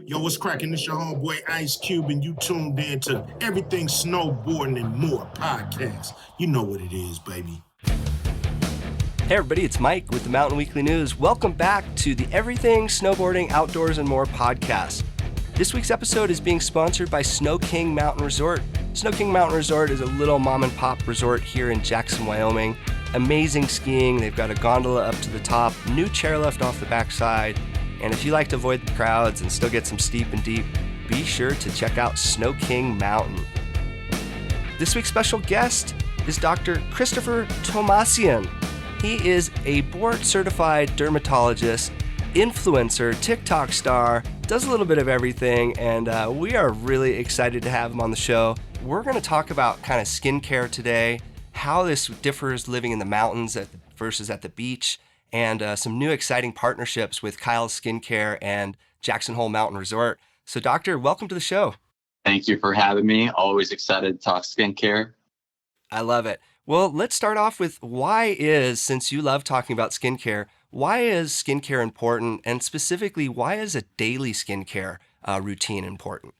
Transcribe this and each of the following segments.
Yo, what's cracking? This your homeboy Ice Cube, and you tuned in to Everything Snowboarding and More podcast. You know what it is, baby. Hey everybody, it's Mike with the Mountain Weekly News. Welcome back to the Everything Snowboarding, Outdoors, and More podcast. This week's episode is being sponsored by Snow King Mountain Resort. Snow King Mountain Resort is a little mom and pop resort here in Jackson, Wyoming. Amazing skiing. They've got a gondola up to the top, new chairlift off the backside. And if you like to avoid the crowds and still get some steep and deep, be sure to check out Snow King Mountain. This week's special guest is Dr. Christopher Tomasian. He is a board-certified dermatologist, influencer, TikTok star, does a little bit of everything, and we are really excited to have him on the show. We're going to talk about kind of skincare today, how this differs living in the mountains versus at the beach, and some new exciting partnerships with Kiehl Skincare and Jackson Hole Mountain Resort. So, Doctor, welcome to the show. Thank you for having me. Always excited to talk skincare. I love it. Well, let's start off with since you love talking about skincare, why is skincare important? And specifically, why is a daily skincare routine important?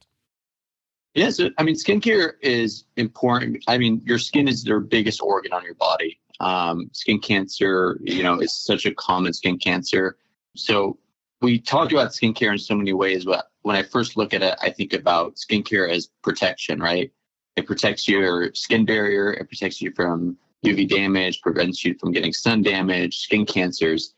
Yeah, so skincare is important. Your skin is your biggest organ on your body. Skin cancer, is such a common skin cancer. So we talk about skincare in so many ways, but when I first look at it, I think about skincare as protection, right? It protects your skin barrier. It protects you from UV damage, prevents you from getting sun damage, skin cancers.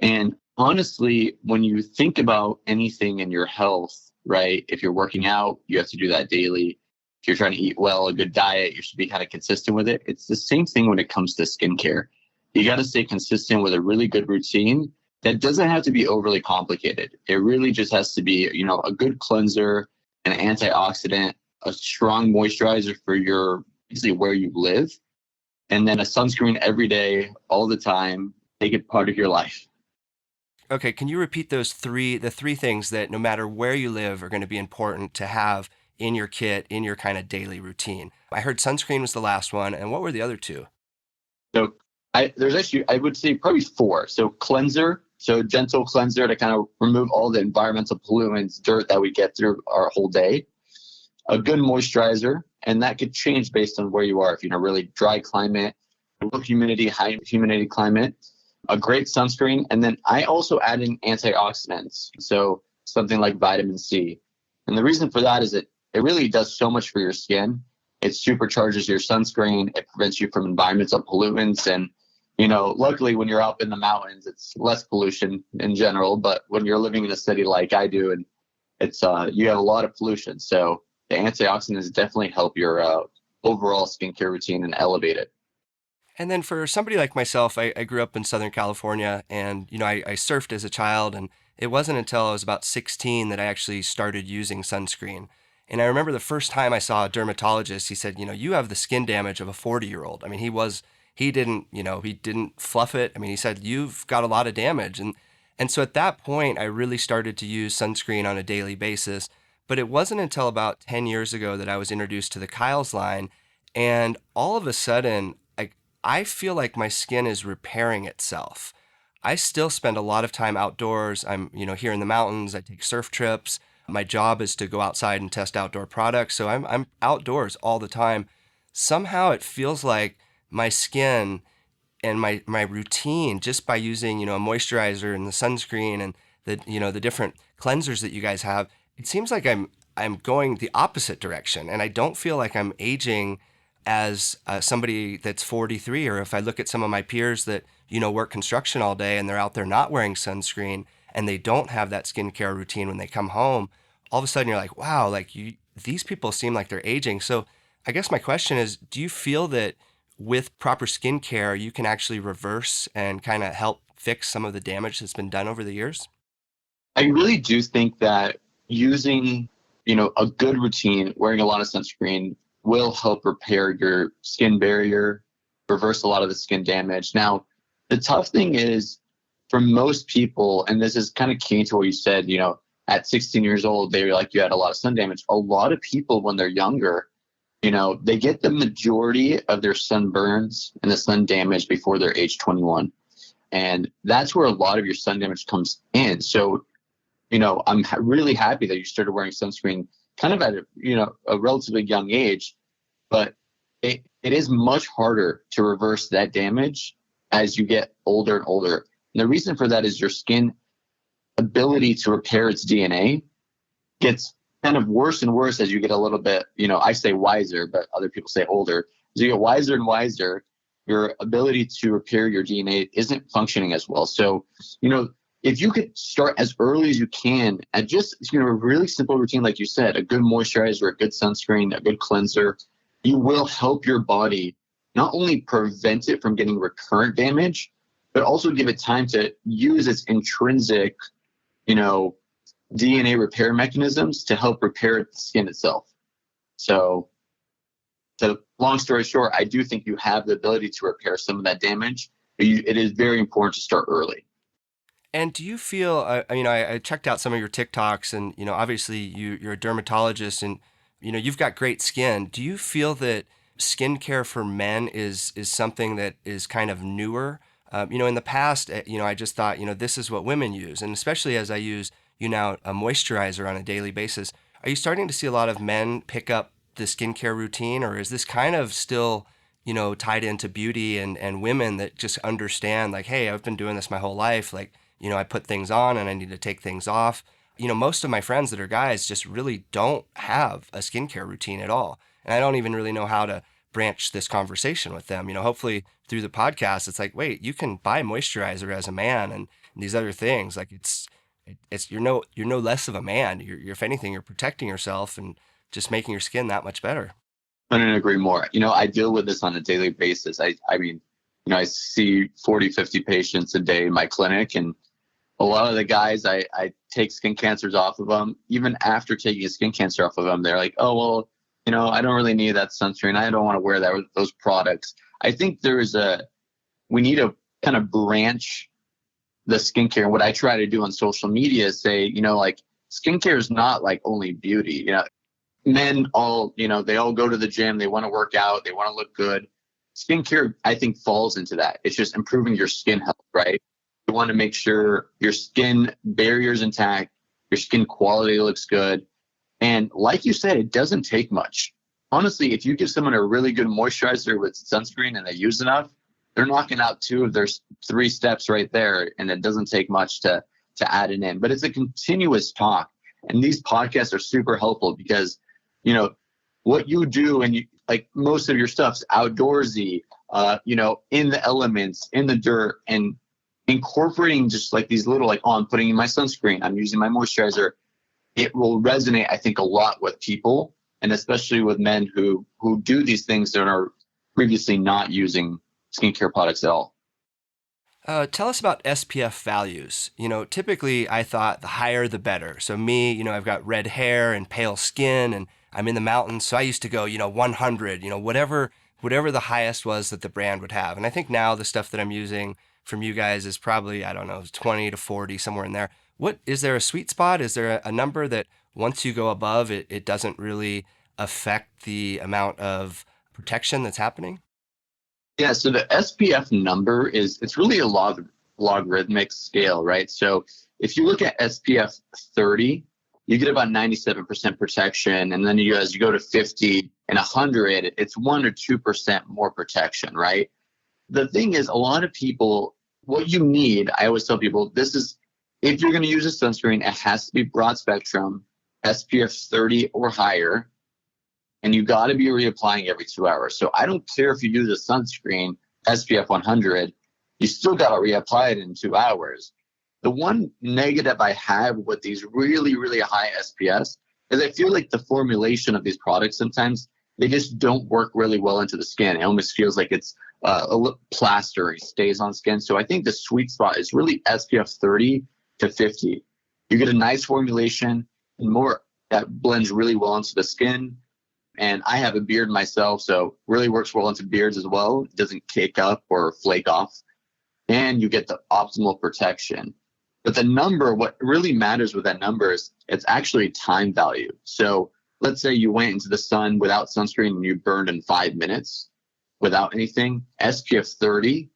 And honestly, when you think about anything in your health, right? If you're working out, you have to do that daily. If you're trying to eat well, a good diet, you should be kind of consistent with it. It's the same thing when it comes to skincare. You got to stay consistent with a really good routine that doesn't have to be overly complicated. It really just has to be, a good cleanser, an antioxidant, a strong moisturizer for basically where you live, and then a sunscreen every day, all the time. Make it part of your life. Okay, can you repeat the three things that no matter where you live are going to be important to have in your kit, in your kind of daily routine? I heard sunscreen was the last one, and what were the other two? So I would say probably four. So cleanser, so gentle cleanser to kind of remove all the environmental pollutants, dirt that we get through our whole day. A good moisturizer, and that could change based on where you are. If you're in a really dry climate, low humidity, high humidity climate, a great sunscreen. And then I also add in antioxidants. So something like vitamin C. And the reason for that is that it really does so much for your skin. It supercharges your sunscreen. It prevents you from environmental pollutants. And, luckily when you're up in the mountains, it's less pollution in general. But when you're living in a city like I do, and it's you have a lot of pollution. So the antioxidants definitely help your overall skincare routine and elevate it. And then for somebody like myself, I grew up in Southern California, and I surfed as a child, and it wasn't until I was about 16 that I actually started using sunscreen. And I remember the first time I saw a dermatologist, he said, you have the skin damage of a 40-year-old. He didn't fluff it. He said, you've got a lot of damage. And so at that point, I really started to use sunscreen on a daily basis. But it wasn't until about 10 years ago that I was introduced to the Kiehl's line. And all of a sudden, I feel like my skin is repairing itself. I still spend a lot of time outdoors. I'm, here in the mountains. I take surf trips. My job is to go outside and test outdoor products. So I'm outdoors all the time. Somehow it feels like my skin and my routine, just by using, a moisturizer and the sunscreen and the different cleansers that you guys have, it seems like I'm going the opposite direction, and I don't feel like I'm aging as somebody that's 43, or if I look at some of my peers that, work construction all day and they're out there not wearing sunscreen and they don't have that skincare routine when they come home, all of a sudden you're like, wow, these people seem like they're aging. So I guess my question is, do you feel that with proper skincare, you can actually reverse and kind of help fix some of the damage that's been done over the years? I really do think that using, a good routine, wearing a lot of sunscreen will help repair your skin barrier, reverse a lot of the skin damage. Now, the tough thing is for most people, and this is kind of key to what you said, at 16 years old, they're like, you had a lot of sun damage. A lot of people when they're younger, they get the majority of their sunburns and the sun damage before they're age 21. And that's where a lot of your sun damage comes in. So I'm really happy that you started wearing sunscreen kind of at a relatively young age, but it is much harder to reverse that damage as you get older and older. And the reason for that is your skin ability to repair its DNA gets kind of worse and worse as you get a little bit, I say wiser, but other people say older. As you get wiser and wiser, your ability to repair your DNA isn't functioning as well. So, if you could start as early as you can at just, a really simple routine, like you said, a good moisturizer, a good sunscreen, a good cleanser, you will help your body not only prevent it from getting recurrent damage, but also give it time to use its intrinsic, DNA repair mechanisms to help repair the skin itself. So long story short, I do think you have the ability to repair some of that damage, but it is very important to start early. And do you feel, I checked out some of your TikToks and, obviously you're a dermatologist and, you've got great skin. Do you feel that skincare for men is something that is kind of newer? In the past, I just thought, this is what women use. And especially as I use, now a moisturizer on a daily basis, are you starting to see a lot of men pick up the skincare routine, or is this kind of still, tied into beauty and women that just understand like, hey, I've been doing this my whole life. Like, I put things on and I need to take things off. Most of my friends that are guys just really don't have a skincare routine at all. And I don't even really know how to branch this conversation with them. Hopefully through the podcast, it's like, wait, you can buy moisturizer as a man and these other things. Like it's you're no less of a man. You're if anything, you're protecting yourself and just making your skin that much better. I couldn't agree more. I deal with this on a daily basis. I see 40, 50 patients a day in my clinic, and a lot of the guys, I take skin cancers off of them. Even after taking a skin cancer off of them, they're like, oh, well, I don't really need that sunscreen. I don't want to wear those products. I think we need to kind of branch the skincare. And what I try to do on social media is say, skincare is not like only beauty. Men all, they all go to the gym. They want to work out. They want to look good. Skincare, I think, falls into that. It's just improving your skin health, right? You want to make sure your skin barrier is intact, your skin quality looks good. And like you said, it doesn't take much. Honestly, if you give someone a really good moisturizer with sunscreen and they use enough, they're knocking out 2 of their 3 steps right there. And it doesn't take much to add it in. But it's a continuous talk. And these podcasts are super helpful because, what you do and like most of your stuff's outdoorsy, in the elements, in the dirt, and incorporating just like these little, I'm putting in my sunscreen, I'm using my moisturizer. It will resonate, I think, a lot with people, and especially with men who do these things that are previously not using skincare products at all. Tell us about SPF values. Typically I thought the higher the better. So me, I've got red hair and pale skin and I'm in the mountains. So I used to go, 100, whatever the highest was that the brand would have. And I think now the stuff that I'm using from you guys is probably, 20 to 40, somewhere in there. What is there a sweet spot? Is there a number that once you go above it doesn't really affect the amount of protection that's happening? Yeah, so the SPF number it's really a logarithmic scale, right? So if you look at SPF 30, you get about 97% protection. And then as you go to 50 and 100, it's 1 or 2% more protection, right? The thing is, a lot of people, what you need, I always tell people, if you're going to use a sunscreen, it has to be broad spectrum, SPF 30 or higher. And you got to be reapplying every 2 hours. So I don't care if you use a sunscreen, SPF 100, you still got to reapply it in 2 hours. The one negative I have with these really, really high SPFs is I feel like the formulation of these products sometimes, they just don't work really well into the skin. It almost feels like it's a little plaster, it stays on skin. So I think the sweet spot is really SPF 30 to 50. You get a nice formulation and more that blends really well into the skin. And I have a beard myself, so really works well into beards as well. It doesn't cake up or flake off. And you get the optimal protection. But the number, what really matters with that number is it's actually time value. So let's say you went into the sun without sunscreen and you burned in 5 minutes without anything. SPF 30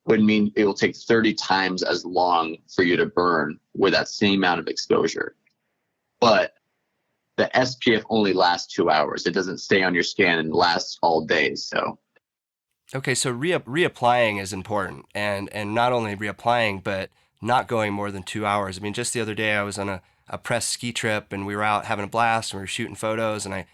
would mean it will take 30 times as long for you to burn with that same amount of exposure. But the SPF only lasts 2 hours. It doesn't stay on your skin and lasts all day. So, Okay, so reapplying is important, and not only reapplying, but not going more than 2 hours. I mean, just the other day I was on a press ski trip, and we were out having a blast, and we were shooting photos, and I,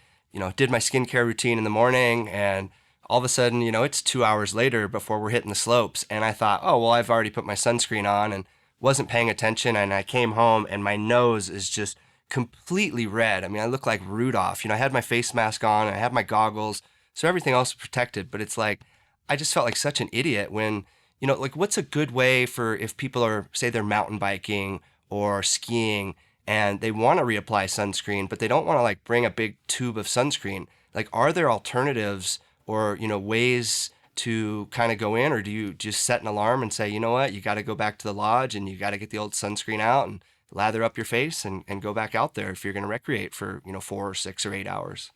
did my skincare routine in the morning, and all of a sudden, it's 2 hours later before we're hitting the slopes, and I thought, oh well, I've already put my sunscreen on, and wasn't paying attention, and I came home, and my nose is just completely red. I mean, I look like Rudolph. I had my face mask on, and I had my goggles, so everything else was protected, but it's like, I just felt like such an idiot when, like what's a good way for if people are, say they're mountain biking or skiing and they want to reapply sunscreen, but they don't want to like bring a big tube of sunscreen. Like, are there alternatives or, ways to kind of go in, or do you just set an alarm and say, you know what, you got to go back to the lodge and you got to get the old sunscreen out and lather up your face and go back out there if you're going to recreate for, 4 or 6 or 8 hours?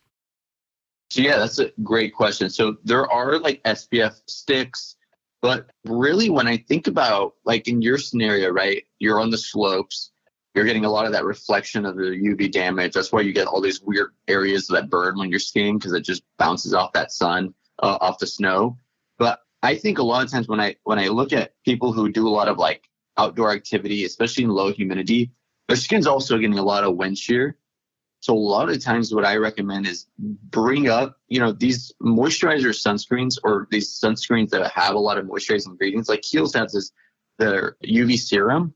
So yeah, that's a great question. So there are like SPF sticks, but really when I think about like in your scenario, right, you're on the slopes, you're getting a lot of that reflection of the UV damage. That's why you get all these weird areas that burn when you're skiing, because it just bounces off that sun, off the snow. But I think a lot of times when I look at people who do a lot of like outdoor activity, especially in low humidity, their skin's also getting a lot of wind shear. So a lot of times what I recommend is bring up, these moisturizer sunscreens or these sunscreens that have a lot of moisturizing ingredients. Like Kiehl's has their UV serum.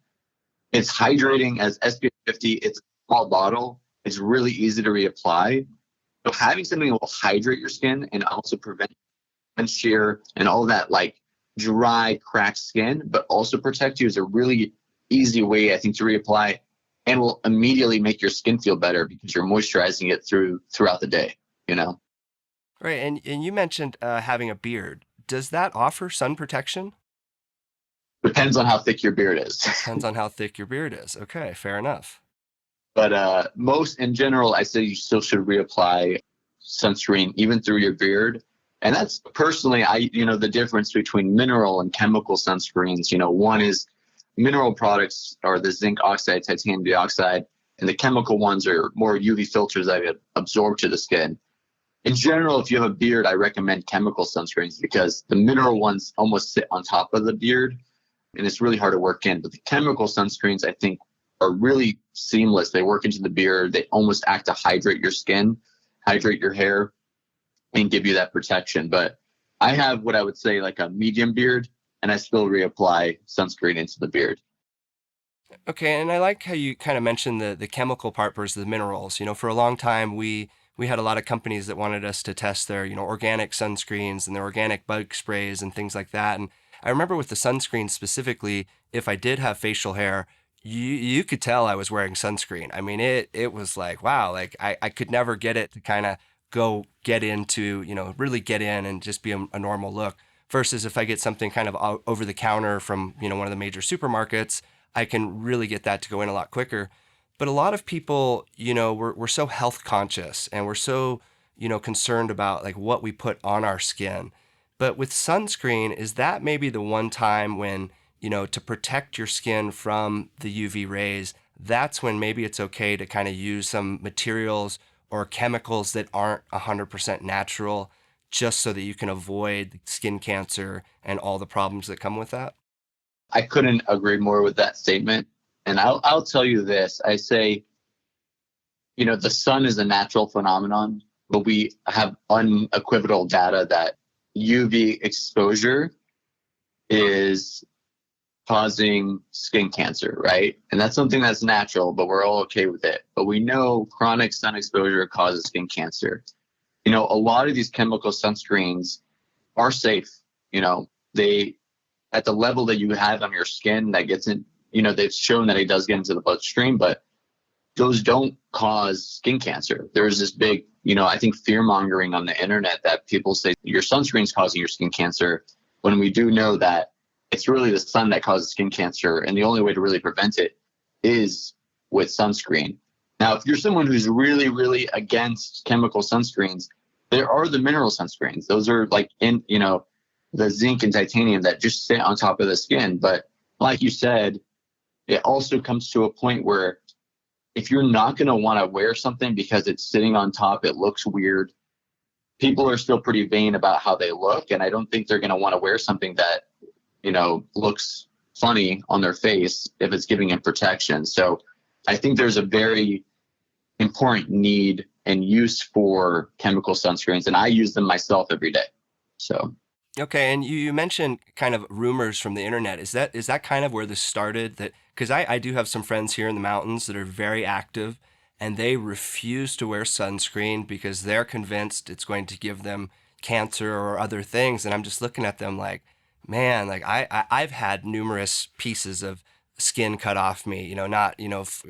It's hydrating as SPF 50. It's a small bottle. It's really easy to reapply. So having something that will hydrate your skin and also prevent wind shear and all that like dry, cracked skin, but also protect you is a really easy way, I think, to reapply. And will immediately make your skin feel better because you're moisturizing it throughout the day, Right, and you mentioned having a beard. Does that offer sun protection? Depends on how thick your beard is. Depends on how thick your beard is. Okay, fair enough. But most in general, I say you still should reapply sunscreen even through your beard. And that's personally, the difference between mineral and chemical sunscreens. One is mineral products are the zinc oxide, titanium dioxide, and the chemical ones are more UV filters that get absorbed to the skin. In general, if you have a beard, I recommend chemical sunscreens because the mineral ones almost sit on top of the beard and it's really hard to work in. But the chemical sunscreens, I think, are really seamless. They work into the beard. They almost act to hydrate your skin, hydrate your hair, and give you that protection. But I have what I would say like a medium beard, and I still reapply sunscreen into the beard. Okay, and I like how you kind of mentioned the chemical part versus the minerals. For a long time we had a lot of companies that wanted us to test their, organic sunscreens and their organic bug sprays and things like that. And I remember with the sunscreen specifically, if I did have facial hair, you could tell I was wearing sunscreen. I mean, it was like, wow, like I could never get it to kind of go get into, really get in and just be a normal look. Versus if I get something kind of over the counter from, one of the major supermarkets, I can really get that to go in a lot quicker. But a lot of people, we're so health conscious and we're so, concerned about like what we put on our skin. But with sunscreen, is that maybe the one time when, to protect your skin from the UV rays, that's when maybe it's okay to kind of use some materials or chemicals that aren't 100% natural, just so that you can avoid skin cancer and all the problems that come with that? I couldn't agree more with that statement. And I'll tell you this. I say, the sun is a natural phenomenon, but we have unequivocal data that UV exposure is causing skin cancer, right? And that's something that's natural, but we're all okay with it. But we know chronic sun exposure causes skin cancer. A lot of these chemical sunscreens are safe. They, at the level that you have on your skin that gets in, they've shown that it does get into the bloodstream, but those don't cause skin cancer. There's this big, I think fear mongering on the internet that people say your sunscreen's causing your skin cancer, when we do know that it's really the sun that causes skin cancer. And the only way to really prevent it is with sunscreen. Now, if you're someone who's really, really against chemical sunscreens, there are the mineral sunscreens. Those are like the zinc and titanium that just sit on top of the skin. But like you said, it also comes to a point where if you're not going to want to wear something because it's sitting on top, it looks weird. People are still pretty vain about how they look. And I don't think they're going to want to wear something that, looks funny on their face if it's giving them protection. So I think there's a very important need and use for chemical sunscreens, and I use them myself every day. So. Okay, and you mentioned kind of rumors from the internet. Is that kind of where this started? That because I do have some friends here in the mountains that are very active, and they refuse to wear sunscreen because they're convinced it's going to give them cancer or other things. And I'm just looking at them like, man, like I've had numerous pieces of skin cut off me. Not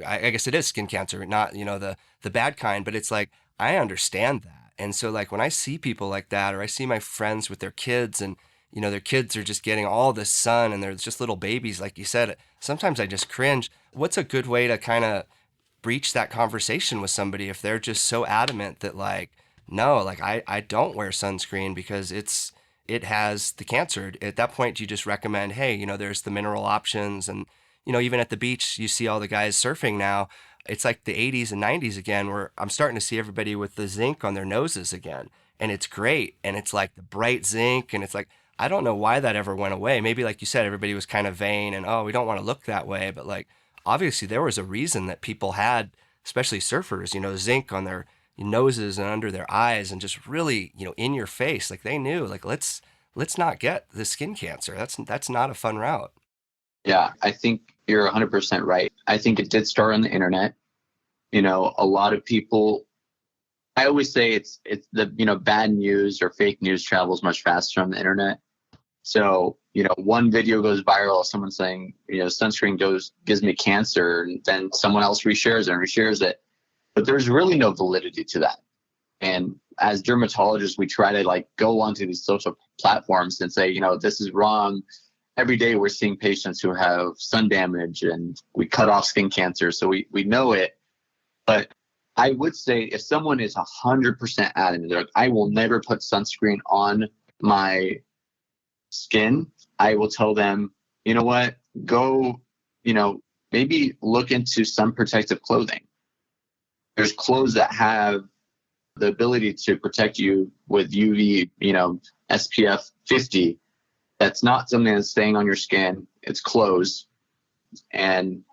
I guess it is skin cancer, not the bad kind, but it's like I understand that. And so like when I see people like that, or I see my friends with their kids and, their kids are just getting all this sun and they're just little babies, like you said, sometimes I just cringe. What's a good way to kind of breach that conversation with somebody if they're just so adamant that like, no, like I don't wear sunscreen because it has the cancer? At that point, do you just recommend, hey, there's the mineral options? And, even at the beach, you see all the guys surfing now. It's like the 80s and 90s again, where I'm starting to see everybody with the zinc on their noses again. And it's great. And it's like the bright zinc. And it's like, I don't know why that ever went away. Maybe like you said, everybody was kind of vain and, oh, we don't want to look that way. But like, obviously there was a reason that people had, especially surfers, zinc on their noses and under their eyes and just really, in your face. Like they knew, like, let's not get the skin cancer. That's not a fun route. Yeah, I think you're 100% right. I think it did start on the internet. A lot of people, I always say it's the, bad news or fake news travels much faster on the internet. So, one video goes viral, someone saying, sunscreen gives me cancer, and then someone else reshares it. But there's really no validity to that. And as dermatologists, we try to like go onto these social platforms and say, this is wrong. Every day we're seeing patients who have sun damage and we cut off skin cancer. So we know it. But I would say if someone is 100% adamant, they're like, I will never put sunscreen on my skin, I will tell them, you know what, go, maybe look into sun protective clothing. There's clothes that have the ability to protect you with UV, SPF 50. That's not something that's staying on your skin. It's clothes. And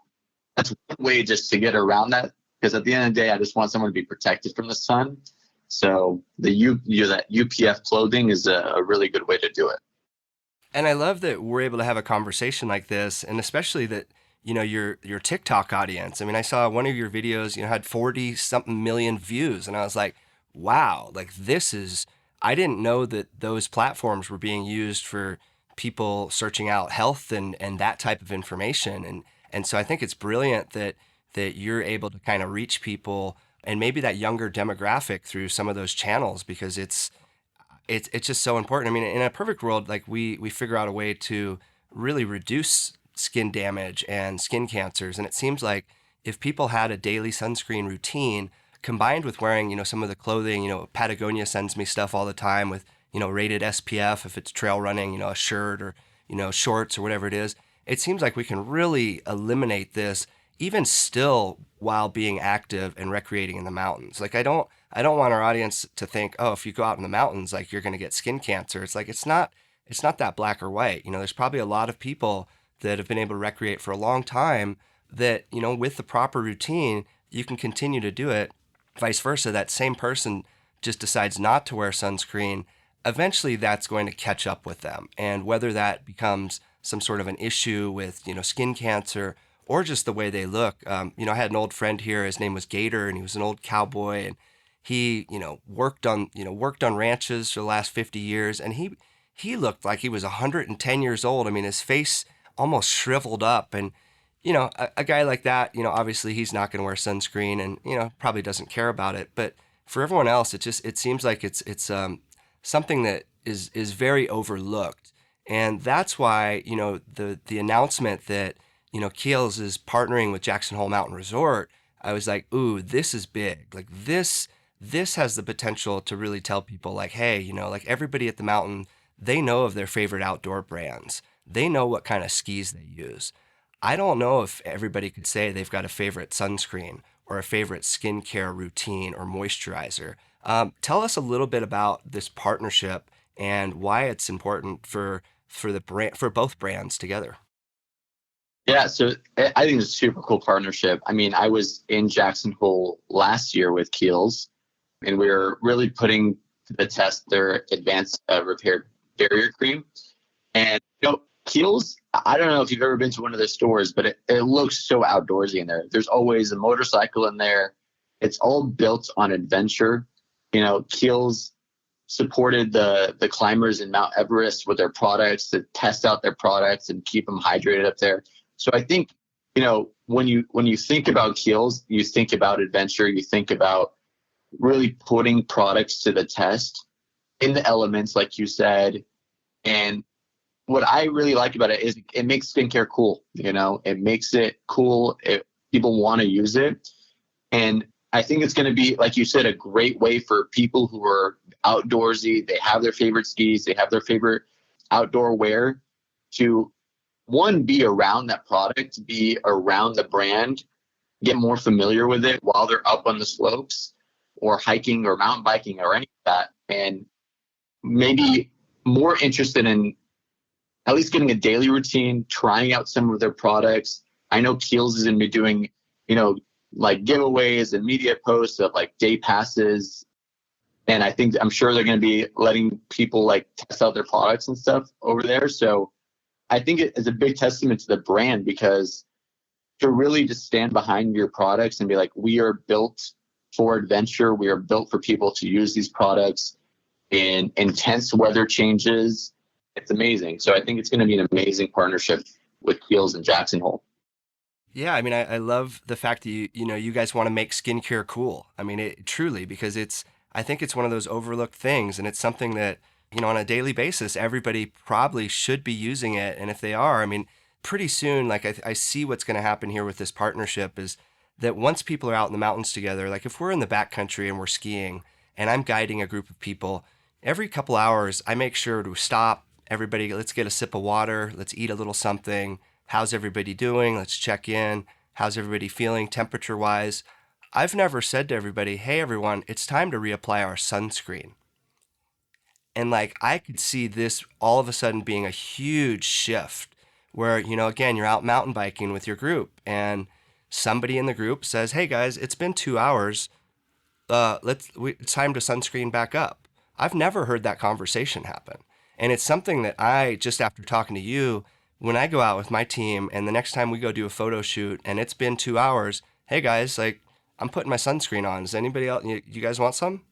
that's one way just to get around that. Because at the end of the day, I just want someone to be protected from the sun. So that UPF clothing is a really good way to do it. And I love that we're able to have a conversation like this, and especially that, your TikTok audience. I mean, I saw one of your videos, had 40 something million views, and I was like, wow, like I didn't know that those platforms were being used for people searching out health and that type of information. And so I think it's brilliant that you're able to kind of reach people and maybe that younger demographic through some of those channels, because it's just so important. I mean, in a perfect world, like we figure out a way to really reduce skin damage and skin cancers. And it seems like if people had a daily sunscreen routine combined with wearing, some of the clothing, Patagonia sends me stuff all the time with, rated SPF, if it's trail running, a shirt or, shorts or whatever it is. It seems like we can really eliminate this even still while being active and recreating in the mountains. Like I don't want our audience to think, oh, if you go out in the mountains, like you're going to get skin cancer. It's like, it's not that black or white. There's probably a lot of people that have been able to recreate for a long time that, with the proper routine, you can continue to do it. Vice versa, that same person just decides not to wear sunscreen, eventually that's going to catch up with them. And whether that becomes some sort of an issue with, skin cancer or just the way they look. I had an old friend here, his name was Gator, and he was an old cowboy, and he, worked on ranches for the last 50 years, and he looked like he was 110 years old. I mean, his face almost shriveled up, and a guy like that, obviously he's not going to wear sunscreen and, probably doesn't care about it. But for everyone else, it seems like it's something that is very overlooked. And that's why, the announcement that, Kiehl's is partnering with Jackson Hole Mountain Resort, I was like, ooh, this is big. Like this has the potential to really tell people like, hey, like everybody at the mountain, they know of their favorite outdoor brands. They know what kind of skis they use. I don't know if everybody could say they've got a favorite sunscreen or a favorite skincare routine or moisturizer. Tell us a little bit about this partnership and why it's important for the brand, for both brands together. Yeah, so I think it's a super cool partnership. I mean, I was in Jackson Hole last year with Kiehl's, and we were really putting to the test their advanced repair barrier cream. And Kiehl's, I don't know if you've ever been to one of their stores, but it looks so outdoorsy in there. There's always a motorcycle in there. It's all built on adventure. Kiehl's supported the climbers in Mount Everest with their products to test out their products and keep them hydrated up there. So I think, when you think about Kiehl's, you think about adventure, you think about really putting products to the test in the elements, like you said. And what I really like about it is it makes skincare cool. It makes it cool. People want to use it. And I think it's going to be, like you said, a great way for people who are outdoorsy. They have their favorite skis. They have their favorite outdoor wear to, one, be around that product, be around the brand, get more familiar with it while they're up on the slopes or hiking or mountain biking or any of that. And maybe more interested in at least getting a daily routine, trying out some of their products. I know Kiehl's is going to be doing, like giveaways and media posts of like day passes. And I'm sure they're going to be letting people like test out their products and stuff over there. So I think it is a big testament to the brand, because to really just stand behind your products and be like, we are built for adventure. We are built for people to use these products in intense weather changes. It's amazing. So I think it's going to be an amazing partnership with Kiehl's and Jackson Hole. Yeah, I mean, I love the fact that you guys want to make skincare cool. I mean, it truly, because I think it's one of those overlooked things, and it's something that, on a daily basis, everybody probably should be using it. And if they are, I mean, pretty soon, like I see what's going to happen here with this partnership is that once people are out in the mountains together, like if we're in the backcountry and we're skiing and I'm guiding a group of people, every couple hours, I make sure to stop everybody. Let's get a sip of water. Let's eat a little something. How's everybody doing? Let's check in. How's everybody feeling temperature wise? I've never said to everybody, hey, everyone, it's time to reapply our sunscreen. And like, I could see this all of a sudden being a huge shift where, again, you're out mountain biking with your group and somebody in the group says, hey guys, it's been 2 hours. It's time to sunscreen back up. I've never heard that conversation happen. And it's something that I, just after talking to you, when I go out with my team and the next time we go do a photo shoot and it's been 2 hours, hey guys, like I'm putting my sunscreen on. Does anybody else, you guys want some?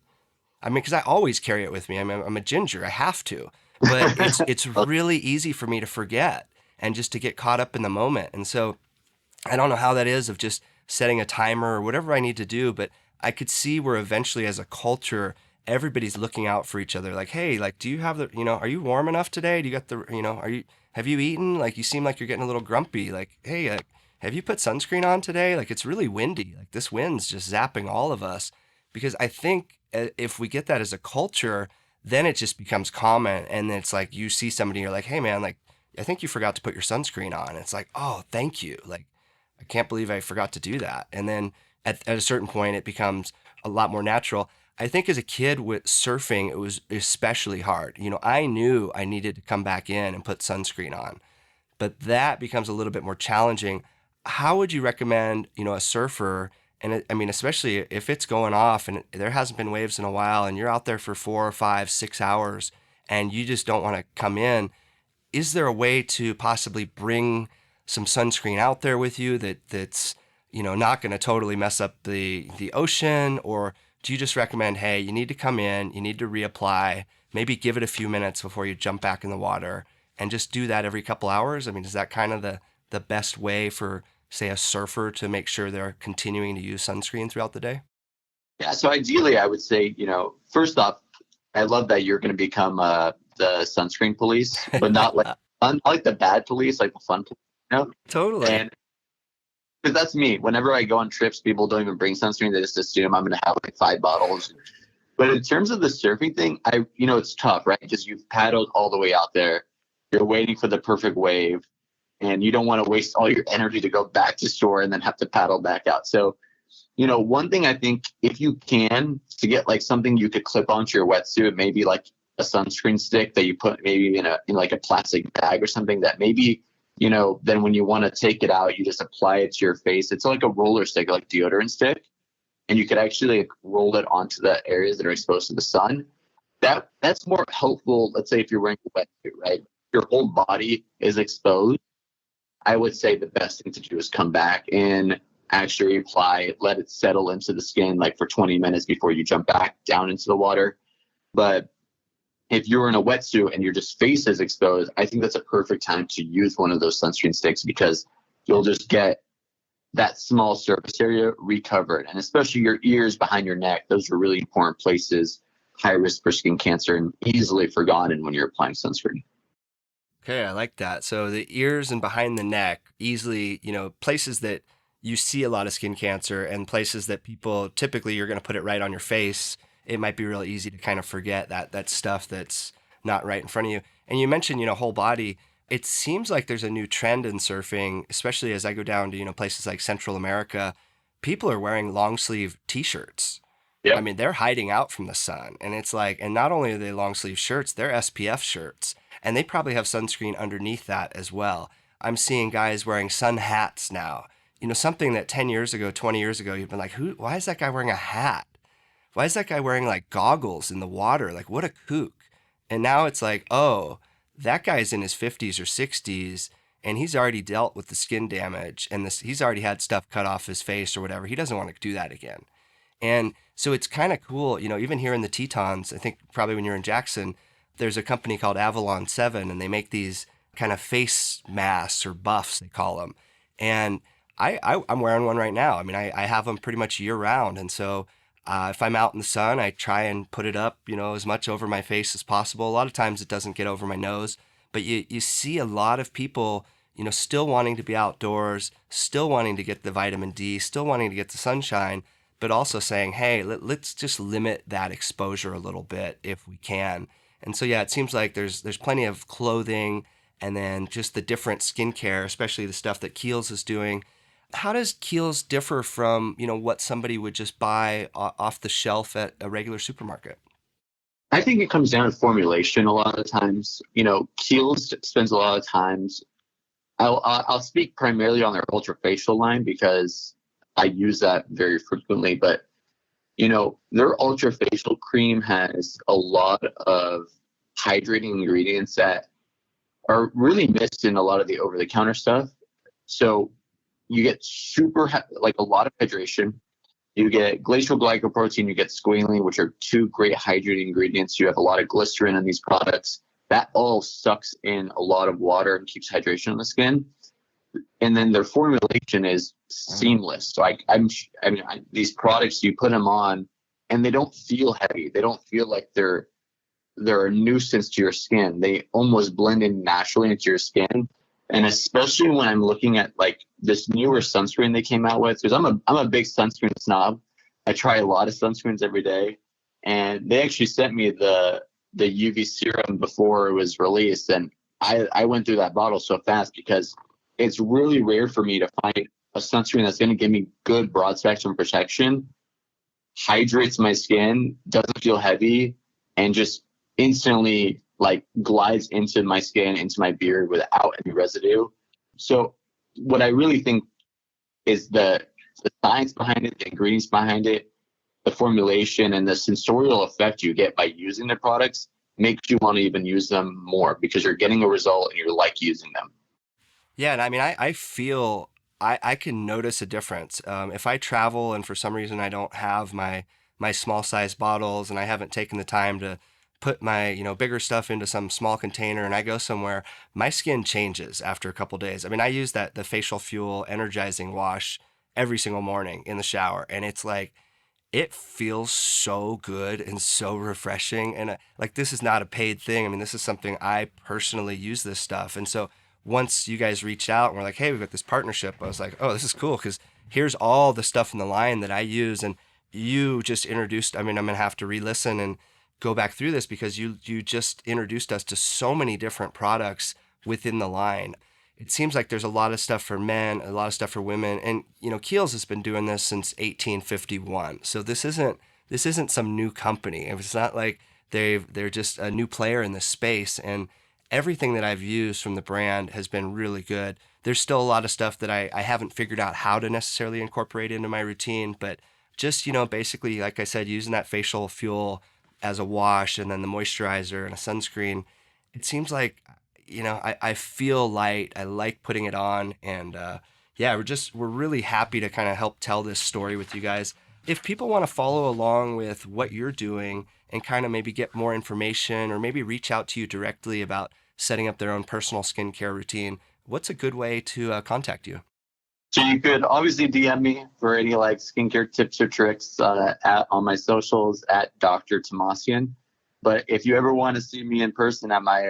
I mean, because I always carry it with me. I'm a ginger. I have to. But it's really easy for me to forget and just to get caught up in the moment. And so I don't know how that is of just setting a timer or whatever I need to do, but I could see where eventually as a culture, everybody's looking out for each other. Like, hey, like, do you have the, are you warm enough today? Do you got the, have you eaten? Like, you seem like you're getting a little grumpy. Like, hey, have you put sunscreen on today? Like, it's really windy. Like, this wind's just zapping all of us. Because I think if we get that as a culture, then it just becomes common. And then it's like, you see somebody, you're like, hey man, like, I think you forgot to put your sunscreen on. And it's like, oh, thank you. Like, I can't believe I forgot to do that. And then at a certain point, it becomes a lot more natural. I think as a kid with surfing, it was especially hard. I knew I needed to come back in and put sunscreen on, but that becomes a little bit more challenging. How would you recommend, a surfer, and I mean, especially if it's going off and there hasn't been waves in a while and you're out there for 4 or 5, 6 hours and you just don't want to come in, is there a way to possibly bring some sunscreen out there with you that's, not going to totally mess up the ocean? Or do you just recommend, hey, you need to come in, you need to reapply, maybe give it a few minutes before you jump back in the water and just do that every couple hours? I mean, is that kind of the best way for, say, a surfer to make sure they're continuing to use sunscreen throughout the day? Yeah. So ideally, I would say, first off, I love that you're going to become the sunscreen police, but not like the bad police, like the fun police. Totally. And because that's me. Whenever I go on trips, people don't even bring sunscreen. They just assume I'm going to have like 5 bottles. But in terms of the surfing thing, it's tough, right? Because you've paddled all the way out there. You're waiting for the perfect wave, and you don't want to waste all your energy to go back to shore and then have to paddle back out. So, one thing I think, if you can, to get like something you could clip onto your wetsuit, maybe like a sunscreen stick that you put maybe in like a plastic bag or something, that maybe, then when you want to take it out, you just apply it to your face. It's like a roller stick, like deodorant stick. And you could actually like roll it onto the areas that are exposed to the sun. That's more helpful. Let's say if you're wearing a wetsuit, right? Your whole body is exposed. I would say the best thing to do is come back and actually apply it, let it settle into the skin like for 20 minutes before you jump back down into the water. But if you're in a wetsuit and your just face is exposed, I think that's a perfect time to use one of those sunscreen sticks, because you'll just get that small surface area recovered. And especially your ears, behind your neck, those are really important places, high risk for skin cancer, and easily forgotten when you're applying sunscreen. Okay, I like that. So the ears and behind the neck, easily, places that you see a lot of skin cancer, and places that people typically, you're going to put it right on your face. It might be real easy to kind of forget that stuff that's not right in front of you. And you mentioned, whole body. It seems like there's a new trend in surfing, especially as I go down to, places like Central America. People are wearing long sleeve t-shirts. Yep. I mean, they're hiding out from the sun. And it's like, and not only are they long sleeve shirts, they're SPF shirts. And they probably have sunscreen underneath that as well. I'm seeing guys wearing sun hats now. Something that 10 years ago, 20 years ago, you've been like, why is that guy wearing a hat? Why is that guy wearing like goggles in the water? Like, what a kook. And now it's like, oh, that guy's in his 50s or 60s, and he's already dealt with the skin damage, and he's already had stuff cut off his face or whatever. He doesn't want to do that again. And so it's kind of cool, even here in the Tetons, I think probably when you're in Jackson, there's a company called Avalon 7, and they make these kind of face masks, or buffs, they call them. And I'm wearing one right now. I mean, I have them pretty much year round. And so if I'm out in the sun, I try and put it up, as much over my face as possible. A lot of times it doesn't get over my nose, but you see a lot of people, still wanting to be outdoors, still wanting to get the vitamin D, still wanting to get the sunshine, but also saying, hey, let's just limit that exposure a little bit if we can. And so, yeah, it seems like there's plenty of clothing, and then just the different skincare, especially the stuff that Kiehl's is doing. How does Kiehl's differ from, what somebody would just buy off the shelf at a regular supermarket? I think it comes down to formulation a lot of the times. Kiehl's spends a lot of times. I'll speak primarily on their ultrafacial line because I use that very frequently. But, their ultrafacial cream has a lot of hydrating ingredients that are really missed in a lot of the over-the-counter stuff. So you get a lot of hydration. You get glacial glycoprotein, you get squalene, which are two great hydrating ingredients. You have a lot of glycerin in these products. That all sucks in a lot of water and keeps hydration on the skin. And then their formulation is seamless. So these products, you put them on and they don't feel heavy. They don't feel like they're a nuisance to your skin. They almost blend in naturally into your skin. And especially when I'm looking at like this newer sunscreen they came out with, because I'm a big sunscreen snob. I try a lot of sunscreens every day, and they actually sent me the UV serum before it was released, and I went through that bottle so fast because it's really rare for me to find a sunscreen that's going to give me good broad spectrum protection, hydrates my skin, doesn't feel heavy, and just instantly like glides into my skin, into my beard without any residue. So what I really think is the science behind it, the ingredients behind it, the formulation, and the sensorial effect you get by using the products makes you want to even use them more because you're getting a result and you like using them. Yeah, and I mean, I feel I can notice a difference. If I travel and for some reason I don't have my small size bottles and I haven't taken the time to put my bigger stuff into some small container and I go somewhere, my skin changes after a couple days. I mean, I use the facial fuel energizing wash every single morning in the shower, and it's like it feels so good and so refreshing. And like, this is not a paid thing. I mean, this is something I personally use this stuff. And so once you guys reached out and we're like, hey, we've got this partnership, I was like, oh, this is cool because here's all the stuff in the line that I use. And you just introduced, I mean, I'm going to have to re-listen and go back through this because you just introduced us to so many different products within the line. It seems like there's a lot of stuff for men, a lot of stuff for women. And, Kiehl's has been doing this since 1851. So this isn't some new company. It's not like they're just a new player in this space. And everything that I've used from the brand has been really good. There's still a lot of stuff that I haven't figured out how to necessarily incorporate into my routine, but just, basically, like I said, using that facial fuel as a wash and then the moisturizer and a sunscreen, it seems like, I feel light. I like putting it on. And yeah, we're really happy to kind of help tell this story with you guys. If people want to follow along with what you're doing and kind of maybe get more information or maybe reach out to you directly about setting up their own personal skincare routine, what's a good way to contact you? So you could obviously DM me for any like skincare tips or tricks on my socials at Dr Tomasian. But if you ever want to see me in person at my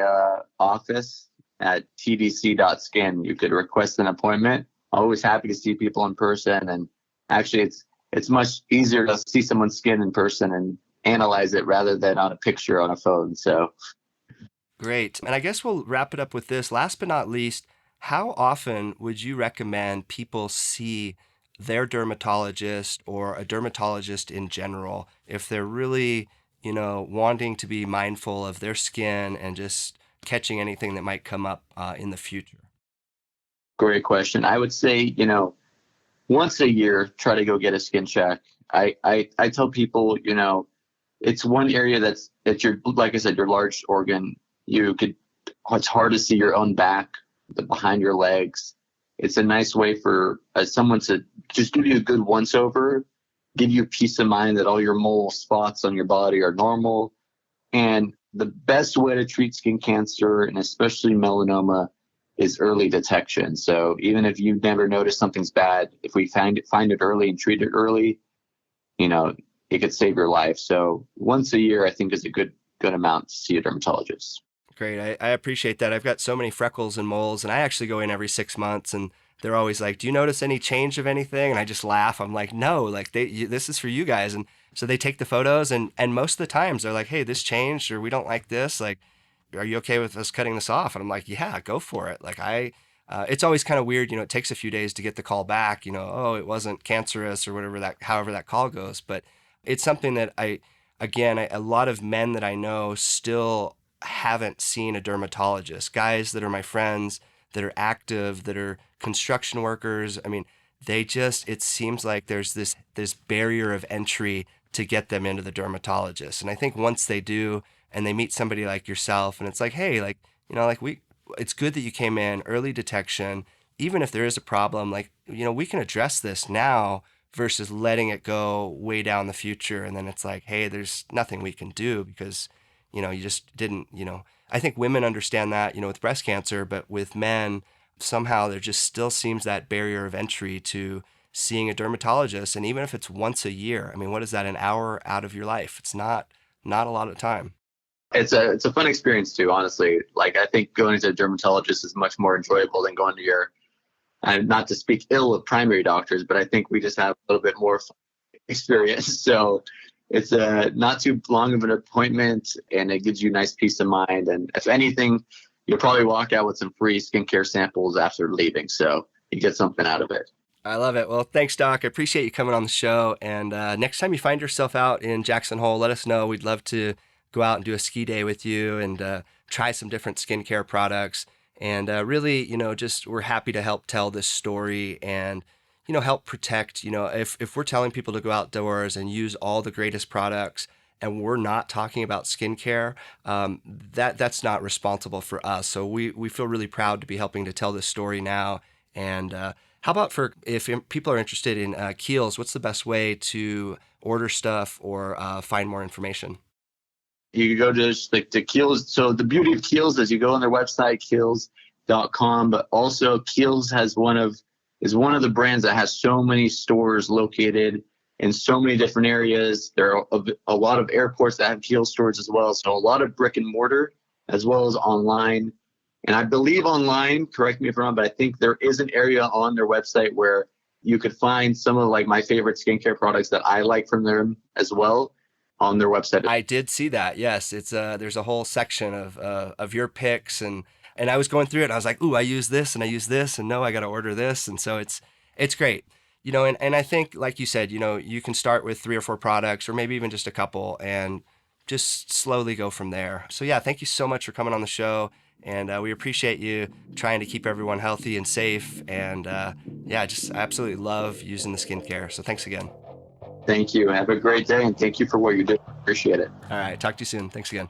office at tdc.skin, you could request an appointment. Always happy to see people in person. And actually, it's much easier to see someone's skin in person and analyze it rather than on a picture on a phone. So great. And I guess we'll wrap it up with this. Last but not least, how often would you recommend people see their dermatologist or a dermatologist in general if they're really, wanting to be mindful of their skin and just catching anything that might come up in the future? Great question. I would say, once a year, try to go get a skin check. I tell people, it's one area that's your, like I said, your large organ. It's hard to see your own back, the behind your legs. It's a nice way for someone to just give you a good once over, give you peace of mind that all your mole spots on your body are normal. And the best way to treat skin cancer, and especially melanoma, is early detection. So even if you've never noticed something's bad, if we find it early and treat it early, it could save your life. So once a year, I think, is a good amount to see a dermatologist. Great. I appreciate that. I've got so many freckles and moles, and I actually go in every 6 months, and they're always like, do you notice any change of anything? And I just laugh. I'm like, no, like this is for you guys. And so they take the photos, and most of the times they're like, hey, this changed, or we don't like this. Like, are you okay with us cutting this off? And I'm like, yeah, go for it. Like it's always kind of weird. It takes a few days to get the call back, oh, it wasn't cancerous or whatever however that call goes. But it's something that a lot of men that I know still haven't seen a dermatologist. Guys that are my friends that are active, that are construction workers. I mean, it seems like there's this barrier of entry to get them into the dermatologist. And I think once they do, and they meet somebody like yourself, and it's like, hey, like, it's good that you came in, early detection, even if there is a problem, like, we can address this now versus letting it go way down the future. And then it's like, hey, there's nothing we can do because, you just didn't, I think women understand that, with breast cancer, but with men, somehow there just still seems that barrier of entry to seeing a dermatologist. And even if it's once a year, I mean, what is that, an hour out of your life? It's not a lot of time. It's a fun experience too, honestly. Like, I think going to a dermatologist is much more enjoyable than going to your, not to speak ill of primary doctors, but I think we just have a little bit more experience. So it's not too long of an appointment, and it gives you nice peace of mind. And if anything, you'll probably walk out with some free skincare samples after leaving. So you get something out of it. I love it. Well, thanks, Doc. I appreciate you coming on the show. And next time you find yourself out in Jackson Hole, let us know. We'd love to go out and do a ski day with you and try some different skincare products. And really, just we're happy to help tell this story and, help protect, if we're telling people to go outdoors and use all the greatest products and we're not talking about skincare, that's not responsible for us. So we feel really proud to be helping to tell this story now. And how about if people are interested in Kiehl's, what's the best way to order stuff or find more information? You can go to Kiehl's. So the beauty of Kiehl's is you go on their website, Kiehl's.com, but also Kiehl's is one of the brands that has so many stores located in so many different areas. There are a lot of airports that have Kiehl's stores as well. So a lot of brick and mortar as well as online. And I believe online, correct me if I'm wrong, but I think there is an area on their website where you could find some of like my favorite skincare products that I like from them as well on their website. I did see that. Yes, it's there's a whole section of your picks, and I was going through it. I was like, ooh, I use this and I use this, and no, I got to order this, and so it's great. And I think, like you said, you can start with 3 or 4 products, or maybe even just a couple, and just slowly go from there. So yeah, thank you so much for coming on the show, and we appreciate you trying to keep everyone healthy and safe. And yeah, just absolutely love using the skincare. So thanks again. Thank you. Have a great day, and thank you for what you do. Appreciate it. All right, talk to you soon. Thanks again.